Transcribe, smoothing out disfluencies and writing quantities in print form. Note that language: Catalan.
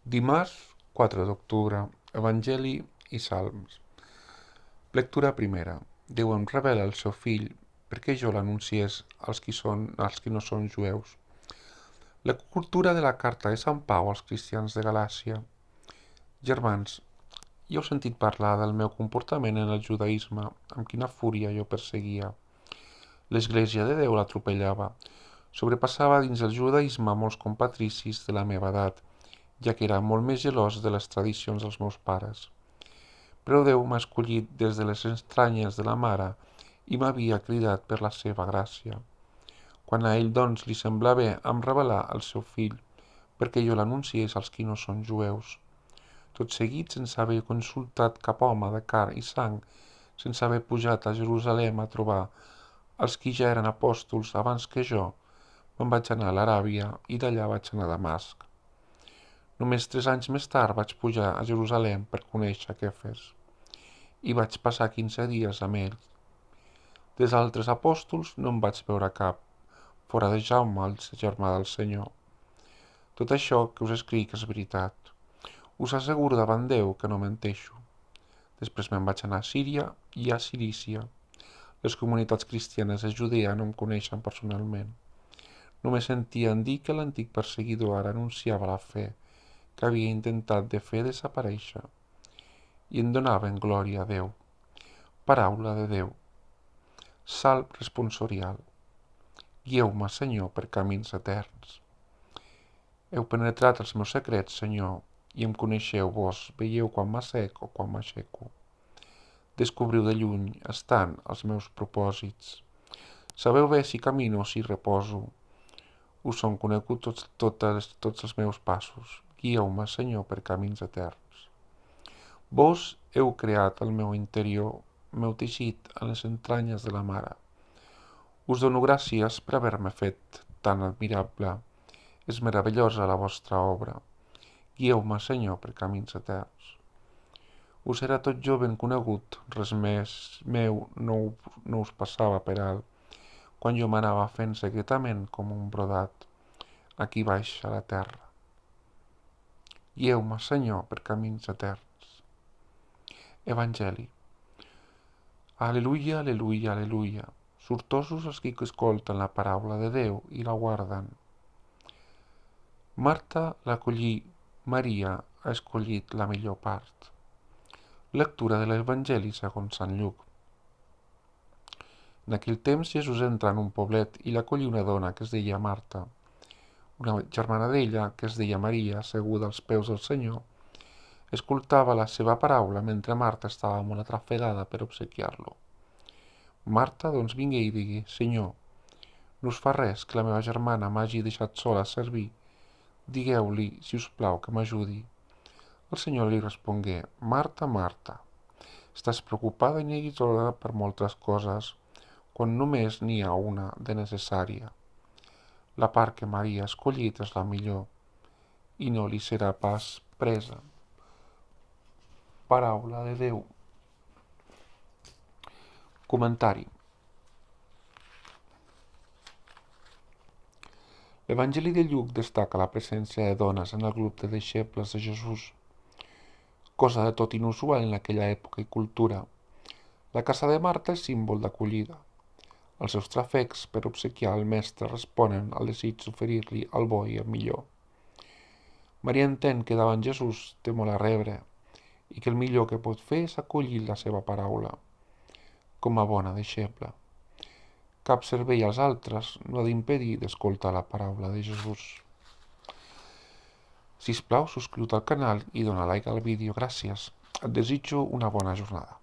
Dimarts 4 d'octubre, Evangeli i Salms. Lectura primera. Déu em revela el seu fill perquè jo l'anunciés als qui no són jueus. Lectura de la carta de Sant Pau als cristians de Galàcia. Germans, ja heu sentit parlar del meu comportament en el judaïsme, amb quina fúria jo perseguia. L'Església de Déu l'atropellava. Sobrepassava dins el judaïsme molts compatricis de la meva edat, ja que era molt més gelós de les tradicions dels meus pares. Però Déu m'ha escollit des de les entranyes de la mare i m'havia cridat per la seva gràcia. Quan a ell, doncs, li semblà bé em revelar el seu fill, perquè jo l'anunciés als qui no són jueus. Tot seguit, sense haver consultat cap home de carn i sang, sense haver pujat a Jerusalem a trobar els qui ja eren apòstols abans que jo, me'n vaig anar a l'Aràbia i d'allà vaig anar a Damasc. Només 3 anys més tard vaig pujar a Jerusalem per conèixer Kefes i vaig passar 15 dies amb ell. Dels altres apòstols no en vaig veure cap, fora de Jaume, el germà del Senyor. Tot això que us escric és veritat. Us asseguro davant Déu que no menteixo. Després me'n vaig anar a Síria i a Cilícia. Les comunitats cristianes de Judea no em coneixen personalment. Només sentien dir que l'antic perseguidor ara anunciava la fe que havia intentat de fer desaparèixer, i en donaven glòria a Déu. Paraula de Déu. Salm responsorial. Guieu-me, Senyor, per camins eterns. Heu penetrat els meus secrets, Senyor, i em coneixeu vos, veieu quan m'assec o quan m'aixeco. Descobriu de lluny, estant, els meus propòsits. Sabeu bé si camino o si reposo. Us són coneguts tots els meus passos. Guieu-me, Senyor, per camins eterns. Vos heu creat el meu interior, m'heu teixit en les entranyes de la mare. Us dono gràcies per haver-me fet tan admirable. És meravellosa la vostra obra. Guieu-me, Senyor, per camins eterns. Us era tot jo ben conegut, res més meu no us passava per alt, quan jo m'anava fent secretament com un brodat, aquí baix a la terra. Guieu-me, Senyor, per camins eterns. Evangeli. Aleluia, aleluia, aleluia. Sortosos els que escolten la paraula de Déu i la guarden. Marta l'acollí, Maria ha escollit la millor part. Lectura de l'Evangeli segons Sant Lluc. En aquell temps Jesús entra en un poblet i l'acollí una dona que es deia Marta. Una germana d'ella, que es deia Maria, asseguda als peus del Senyor, escoltava la seva paraula mentre Marta estava molt atrafegada per obsequiar-lo. Marta, doncs, vingué i digui: Senyor, no us fa res que la meva germana m'hagi deixat sola a servir. Digueu-li, si us plau, que m'ajudi. El Senyor li respongué: Marta, Marta, estàs preocupada i neguitosa per moltes coses, quan només n'hi ha una de necessària. La part que Maria ha escollit és la millor, i no li serà pas presa. Paraula de Déu. Comentari. L'Evangeli de Lluc destaca la presència de dones en el grup de deixebles de Jesús, cosa de tot inusual en aquella època i cultura. La casa de Marta és símbol d'acollida. Els seus trafecs per obsequiar el mestre responen al desig d'oferir-li el bo i el millor. Maria entén que davant Jesús té molt a rebre i que el millor que pot fer és acollir la seva paraula, com a bona deixeble. Cap servei als altres no ha d'impedir d'escoltar la paraula de Jesús. Sisplau, subscriu-te al canal i dona like al vídeo. Gràcies. Et desitjo una bona jornada.